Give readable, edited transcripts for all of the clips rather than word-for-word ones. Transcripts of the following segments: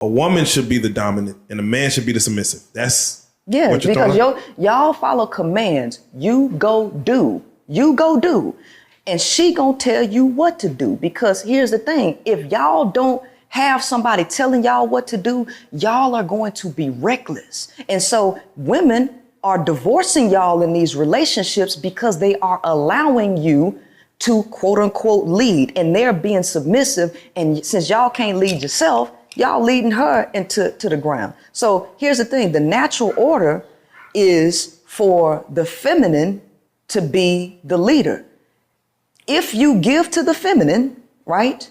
a woman should be the dominant and a man should be the submissive. That's what you're because talking? y'all follow commands. You go do. You go do. And she gonna tell you what to do. Because here's the thing. If y'all don't have somebody telling y'all what to do, y'all are going to be reckless. And so women are divorcing y'all in these relationships because they are allowing you to quote unquote lead, and they're being submissive. And since y'all can't lead yourself, y'all leading her into the ground. So here's the thing. The natural order is for the feminine to be the leader. If you give to the feminine, right?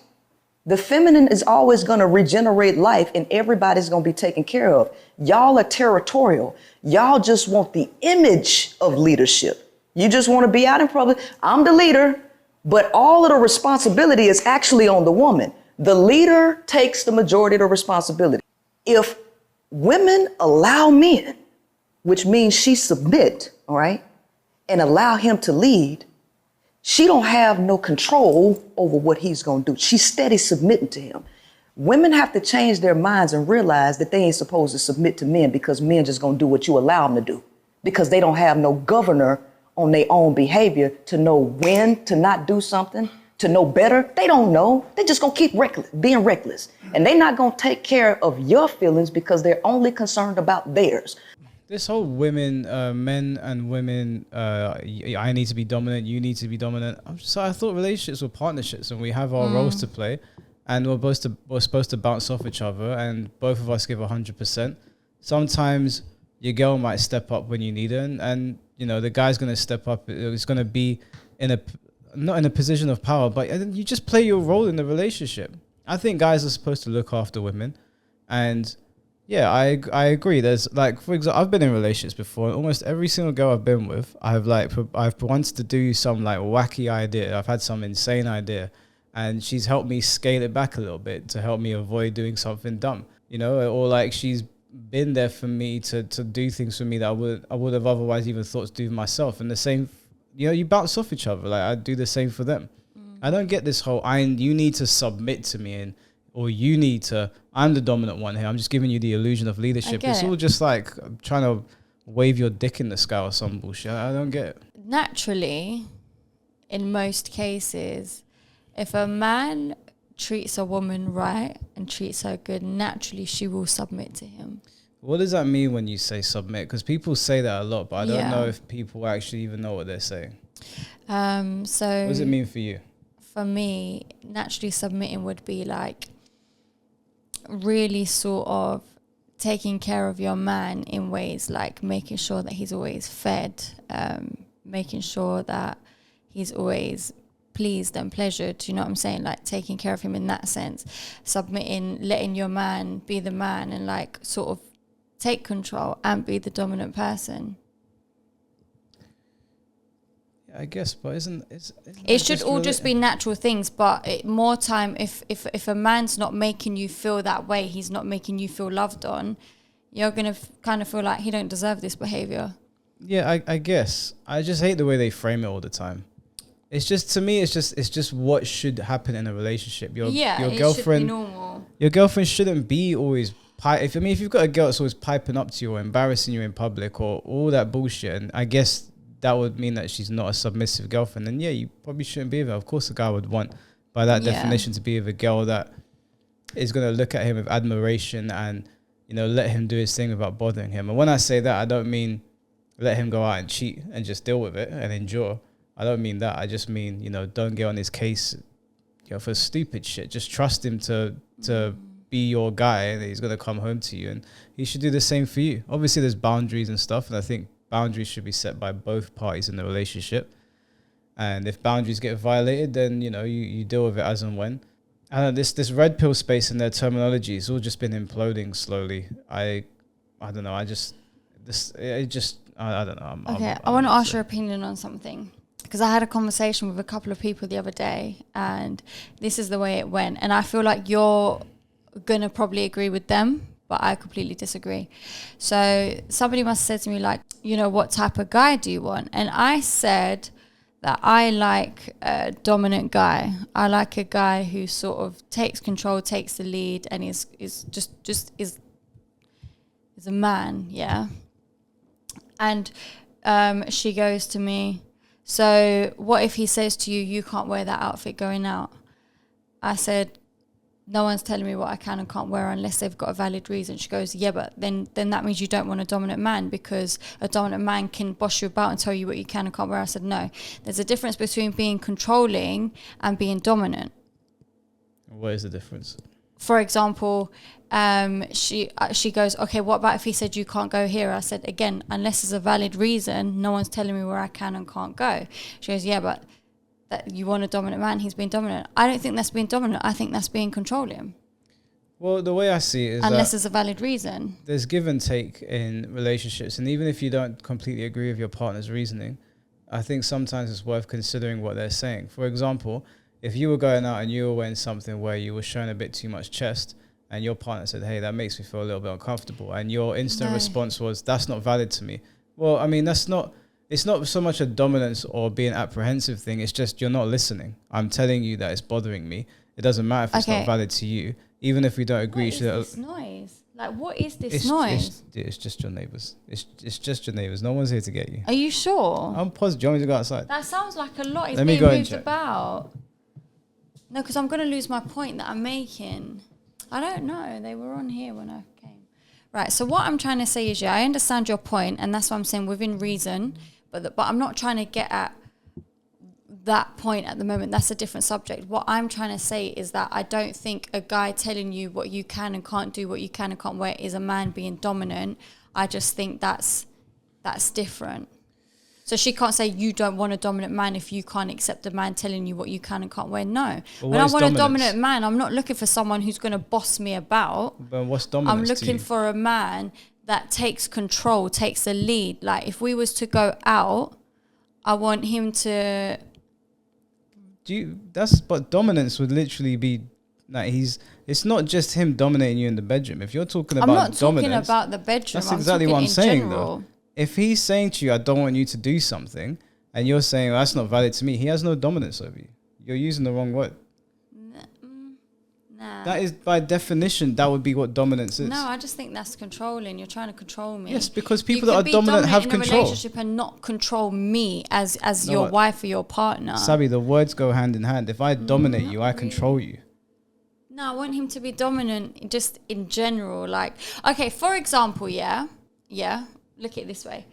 The feminine is always going to regenerate life and everybody's going to be taken care of. Y'all are territorial. Y'all just want the image of leadership. You just want to be out in public. I'm the leader, but all of the responsibility is actually on the woman. The leader takes the majority of the responsibility. If women allow men, which means she submit, all right, and allow him to lead, she don't have no control over what he's going to do. She's steady submitting to him. Women have to change their minds and realize that they ain't supposed to submit to men because men just going to do what you allow them to do, because they don't have no governor on their own behavior to know when to not do something, to know better. They don't know. They just going to keep being reckless. And they're not going to take care of your feelings because they're only concerned about theirs. This whole women, men and women, I need to be dominant, you need to be dominant. So I thought relationships were partnerships and we have our roles to play and we're supposed to bounce off each other and both of us give 100%. Sometimes your girl might step up when you need her and you know, the guy's going to step up. It's going to be not in a position of power, but you just play your role in the relationship. I think guys are supposed to look after women and yeah, I agree. There's like, for example, I've been in relationships before. And almost every single girl I've been with, I've wanted to do some like wacky idea. I've had some insane idea, and she's helped me scale it back a little bit to help me avoid doing something dumb, you know, or like she's been there for me to do things for me that I would have otherwise even thought to do myself. And the same, you know, you bounce off each other. Like I do the same for them. I don't get this whole you need to submit to me or you need to, I'm the dominant one here. I'm just giving you the illusion of leadership. It's all just like trying to wave your dick in the sky or some bullshit. I don't get it. Naturally, in most cases, if a man treats a woman right and treats her good, naturally she will submit to him. What does that mean when you say submit? Because people say that a lot, but I don't know if people actually even know what they're saying. So what does it mean for you? For me, naturally submitting would be like really sort of taking care of your man in ways like making sure that he's always fed, making sure that he's always pleased and pleasured, you know what I'm saying? Like taking care of him in that sense, submitting, letting your man be the man and like sort of take control and be the dominant person. I guess, but it should all just be natural things, but more time if a man's not making you feel that way, he's not making you feel loved on, you're gonna kind of feel like he don't deserve this behavior. Yeah, I guess I just hate the way they frame it all the time. It's just, to me, it's just what should happen in a relationship. Your girlfriend should be normal. Your girlfriend shouldn't be always if you've got a girl that's always piping up to you or embarrassing you in public or all that bullshit, and I guess that would mean that she's not a submissive girlfriend. And yeah, you probably shouldn't be with her. Of course, a guy would want, by that definition, to be with a girl that is going to look at him with admiration and, you know, let him do his thing without bothering him. And when I say that, I don't mean let him go out and cheat and just deal with it and endure. I don't mean that. I just mean, you know, don't get on his case, you know, for stupid shit. Just trust him to be your guy and he's going to come home to you. And he should do the same for you. Obviously, there's boundaries and stuff. And I think boundaries should be set by both parties in the relationship. And if boundaries get violated, then, you know, you deal with it as and when. And this red pill space and their terminology has all just been imploding slowly. I don't know. I don't know. I want to ask your opinion on something. Because I had a conversation with a couple of people the other day and this is the way it went. And I feel like you're going to probably agree with them, but I completely disagree. So somebody must have said to me like, you know, what type of guy do you want? And I said that I like a dominant guy. I like a guy who sort of takes control, takes the lead, and is a man, yeah. And she goes to me, so what if he says to you, you can't wear that outfit going out? I said, no one's telling me what I can and can't wear unless they've got a valid reason. She goes, yeah, but then that means you don't want a dominant man, because a dominant man can boss you about and tell you what you can and can't wear. I said, no. There's a difference between being controlling and being dominant. What is the difference? For example, she goes, okay, what about if he said you can't go here? I said, again, unless there's a valid reason, no one's telling me where I can and can't go. She goes, yeah, but that you want a dominant man, he's being dominant. I don't think that's being dominant. I think that's being controlling. Well, the way I see it is unless there's a valid reason. There's give and take in relationships, and even if you don't completely agree with your partner's reasoning, I think sometimes it's worth considering what they're saying. For example, if you were going out and you were wearing something where you were showing a bit too much chest, and your partner said, hey, that makes me feel a little bit uncomfortable, and your instant response was, that's not valid to me. Well, I mean, it's not so much a dominance or being apprehensive thing. It's just you're not listening. I'm telling you that it's bothering me. It doesn't matter if it's not valid to you. Even if we don't agree. What is this noise? Like, what is this noise? It's just your neighbours. It's just your neighbours. No one's here to get you. Are you sure? I'm positive. Do you want me to go outside? That sounds like a lot. It's Let me being go and moved check. about. No, because I'm going to lose my point that I'm making. I don't know. They were on here when I came. Right. So what I'm trying to say is, yeah, I understand your point, and that's what I'm saying within reason. But I'm not trying to get at that point at the moment. That's a different subject. What I'm trying to say is that I don't think a guy telling you what you can and can't do, what you can and can't wear, is a man being dominant. I just think that's different. So she can't say you don't want a dominant man if you can't accept a man telling you what you can and can't wear. No. When I want a dominant man, I'm not looking for someone who's going to boss me about. But what's dominance? I'm looking for a man that takes control, takes the lead. Like, if we was to go out, I want him to... But dominance would literally be like it's not just him dominating you in the bedroom. If you're talking about dominance... I'm not talking about the bedroom. That's exactly what I'm saying, though. If he's saying to you, I don't want you to do something, and you're saying, well, that's not valid to me, he has no dominance over you. You're using the wrong word. Nah. That is, by definition, that would be what dominance is. No, I just think that's controlling. You're trying to control me. Yes, because people that are dominant have control. You can be dominant in a relationship and not control me as your wife or your partner. Sabi, the words go hand in hand. If I dominate you, I control you. No, I want him to be dominant just in general. Like, okay, for example, yeah, look at it this way.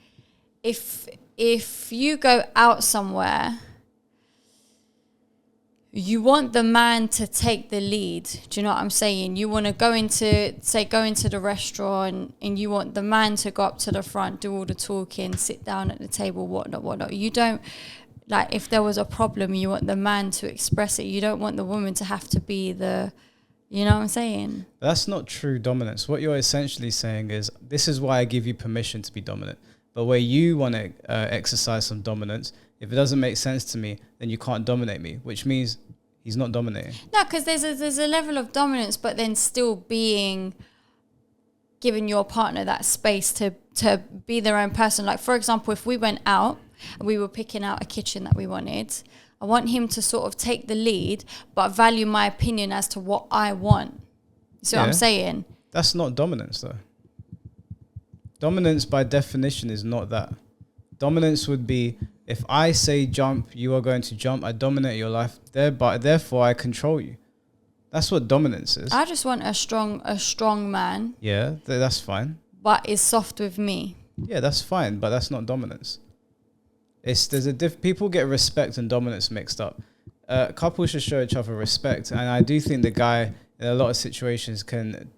If you go out somewhere, you want the man to take the lead. Do you know what I'm saying? You want to go into the restaurant, and you want the man to go up to the front, do all the talking, sit down at the table, whatnot. You don't, like, if there was a problem, you want the man to express it. You don't want the woman to have to be the... You know what I'm saying? That's not true dominance. What you're essentially saying is, this is why I give you permission to be dominant. But where you want to exercise some dominance, if it doesn't make sense to me, then you can't dominate me, which means he's not dominating. No, because there's a level of dominance, but then still giving your partner that space to be their own person. Like, for example, if we went out and we were picking out a kitchen that we wanted, I want him to sort of take the lead, but value my opinion as to what I want. You see what I'm saying? That's not dominance, though. Dominance, by definition, is not that. Dominance would be, if I say jump, you are going to jump. I dominate your life. Therefore, I control you. That's what dominance is. I just want a strong man. Yeah, that's fine. But is soft with me. Yeah, that's fine, but that's not dominance. People get respect and dominance mixed up. Couples should show each other respect, and I do think the guy in a lot of situations can,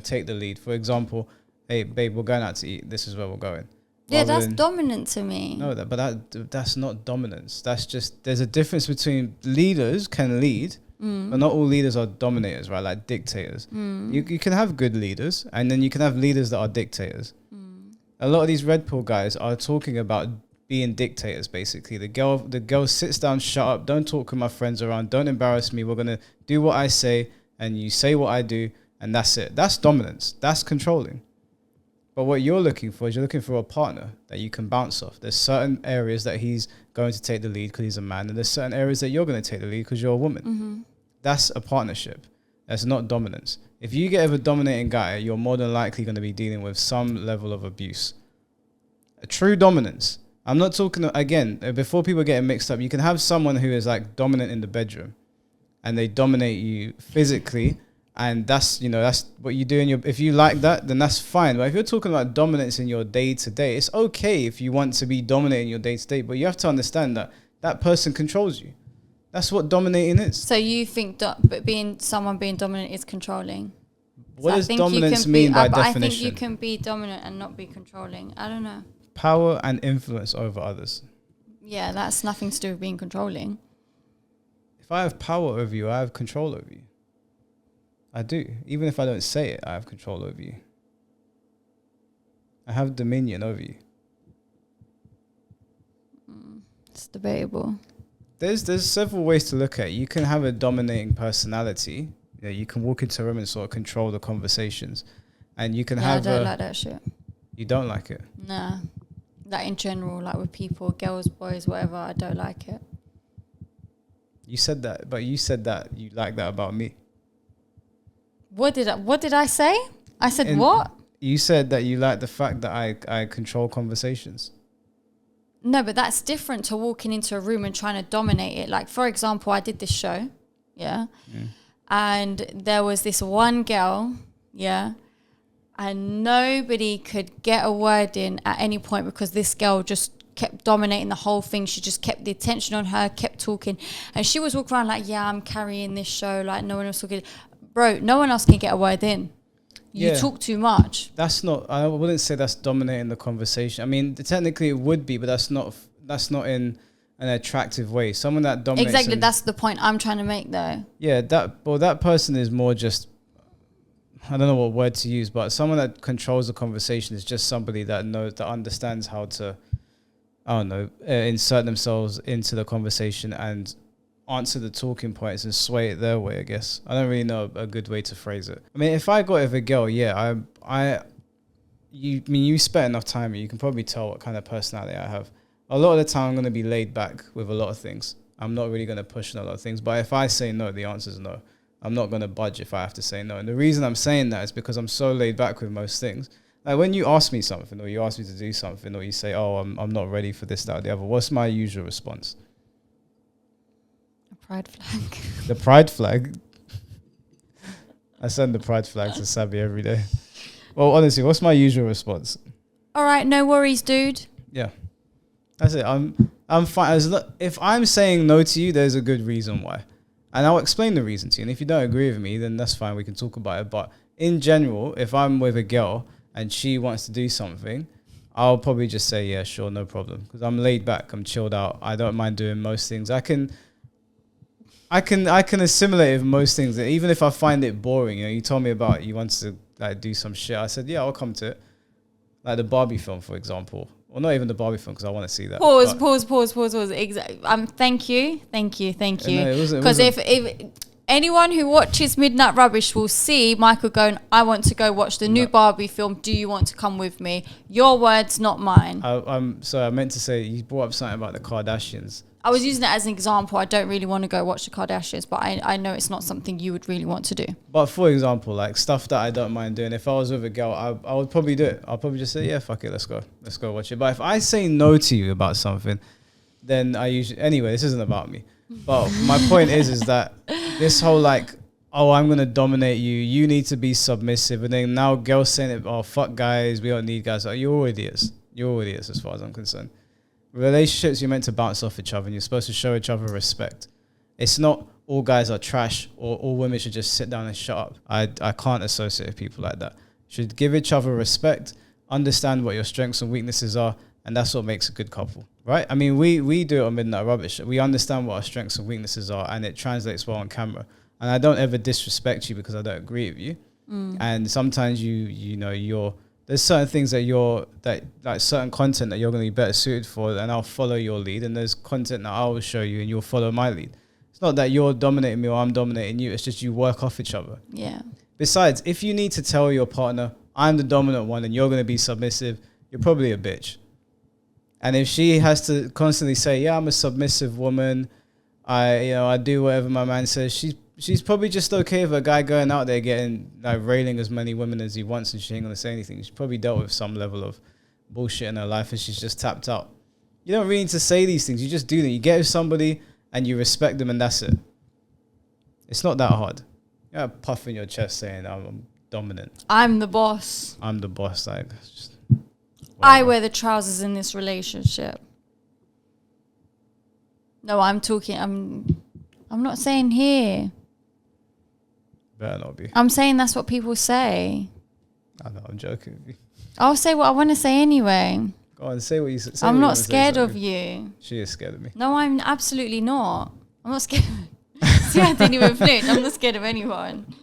take the lead. For example, hey babe, we're going out to eat. This is where we're going. Yeah, that's dominant to me. No, that's not dominance. That's just, there's a difference between leaders can lead, but not all leaders are dominators, right? Like dictators. You can have good leaders, and then you can have leaders that are dictators. A lot of these red pill guys are talking about being dictators, basically. The girl sits down, shut up, don't talk with my friends around, don't embarrass me, we're gonna do what I say, and you say what I do, and that's it. That's dominance. That's controlling. But what you're looking for is you're looking for a partner that you can bounce off. There's certain areas that he's going to take the lead because he's a man, and there's certain areas that you're going to take the lead because you're a woman. Mm-hmm. That's a partnership. That's not dominance. If you get with a dominating guy, you're more than likely going to be dealing with some level of abuse. A true dominance. I'm not talking, again, before people get mixed up, you can have someone who is like dominant in the bedroom and they dominate you physically. And that's, you know, that's what you do in your, if you like that, then that's fine. But if you're talking about dominance in your day to day, it's okay if you want to be dominating your day to day, but you have to understand that that person controls you. That's what dominating is. So you think someone being dominant is controlling? What so does dominance mean by definition? I think you can be dominant and not be controlling. I don't know. Power and influence over others. Yeah, that's nothing to do with being controlling. If I have power over you, I have control over you. I do. Even if I don't say it, I have control over you. I have dominion over you. It's debatable. There's several ways to look at it. You can have a dominating personality. Yeah, you can walk into a room and sort of control the conversations. And you can have I don't like that shit. You don't like it? Nah. Like in general, like with people, girls, boys, whatever, I don't like it. You said that, but you said that you like that about me. What did I say? I said what? You said that you like the fact that I control conversations. No, but that's different to walking into a room and trying to dominate it. Like, for example, I did this show, yeah? And there was this one girl, yeah? And nobody could get a word in at any point because this girl just kept dominating the whole thing. She just kept the attention on her, kept talking. And she was walking around like, yeah, I'm carrying this show. Like, no one else talking. Bro, no one else can get a word in. You talk too much. That's not, I wouldn't say that's dominating the conversation. I mean, technically it would be, but that's not in an attractive way. Someone that dominates. Exactly, that's the point I'm trying to make though. Yeah, that person is more just, I don't know what word to use, but someone that controls the conversation is just somebody that understands how to, I don't know, insert themselves into the conversation and answer the talking points and sway it their way, I guess. I don't really know a good way to phrase it. I mean, if I got with a girl, yeah, you spent enough time, you can probably tell what kind of personality I have. A lot of the time I'm going to be laid back with a lot of things. I'm not really going to push on a lot of things. But if I say no, the answer is no. I'm not going to budge if I have to say no. And the reason I'm saying that is because I'm so laid back with most things. Like when you ask me something or you ask me to do something or you say, oh, I'm not ready for this, that, or the other, what's my usual response? A pride flag. The pride flag? I send the pride flag to Sabi every day. Well, honestly, what's my usual response? All right, no worries, dude. Yeah. That's it. I'm fine. If I'm saying no to you, there's a good reason why. And I'll explain the reason to you. And if you don't agree with me, then that's fine. We can talk about it. But in general, if I'm with a girl and she wants to do something, I'll probably just say, yeah, sure, no problem. Because I'm laid back. I'm chilled out. I don't mind doing most things. I can assimilate with most things. Even if I find it boring, you told me about you wanted to like do some shit. I said, yeah, I'll come to it. Like the Barbie film, for example. Or not even the Barbie film, because I want to see that. Pause. Exactly. Thank you. Because if anyone who watches Midnight Rubbish will see Michael going, I want to go watch the new Barbie film. Do you want to come with me? Your words, not mine. I meant to say, you brought up something about the Kardashians. I was using it as an example. I don't really want to go watch the Kardashians, but I know it's not something you would really want to do. But for example, like stuff that I don't mind doing, if I was with a girl, I would probably do it. I'll probably just say, yeah, fuck it, let's go watch it. But if I say no to you about something, then anyway, this isn't about me. But my point is that this whole like, oh, I'm going to dominate you, you need to be submissive. And then now girls saying it, oh, fuck guys, we don't need guys. Like, you're all idiots as far as I'm concerned. Relationships, you're meant to bounce off each other and you're supposed to show each other respect. It's not all guys are trash or all women should just sit down and shut up. I can't associate with people like that. You should give each other respect, understand what your strengths and weaknesses are, and that's what makes a good couple, right? I mean, we do it on Midnight Rubbish. We understand what our strengths and weaknesses are and it translates well on camera. And I don't ever disrespect you because I don't agree with you. And sometimes there's certain things like certain content that you're going to be better suited for, and I'll follow your lead. And there's content that I will show you and you'll follow my lead. It's not that you're dominating me or I'm dominating you. It's just you work off each other. Yeah. Besides, if you need to tell your partner, I'm the dominant one and you're going to be submissive, you're probably a bitch. And if she has to constantly say, yeah, I'm a submissive woman, I do whatever my man says, she's probably just okay with a guy going out there getting, like, railing as many women as he wants, and she ain't gonna say anything. She's probably dealt with some level of bullshit in her life and she's just tapped out. You don't really need to say these things. You just do them. You get with somebody and you respect them, and that's it. It's not that hard. You know, puff in your chest saying, I'm dominant. I'm the boss. I'm the boss. Like, just I wear the trousers in this relationship. No, I'm not saying here. Better not be. I'm saying that's what people say. I know, I'm joking. I'll say what I want to say anyway. Go on, say what you say. I'm not scared of you. She is scared of me. No, I'm absolutely not. I'm not scared. See, I didn't even flinch. I'm not scared of anyone.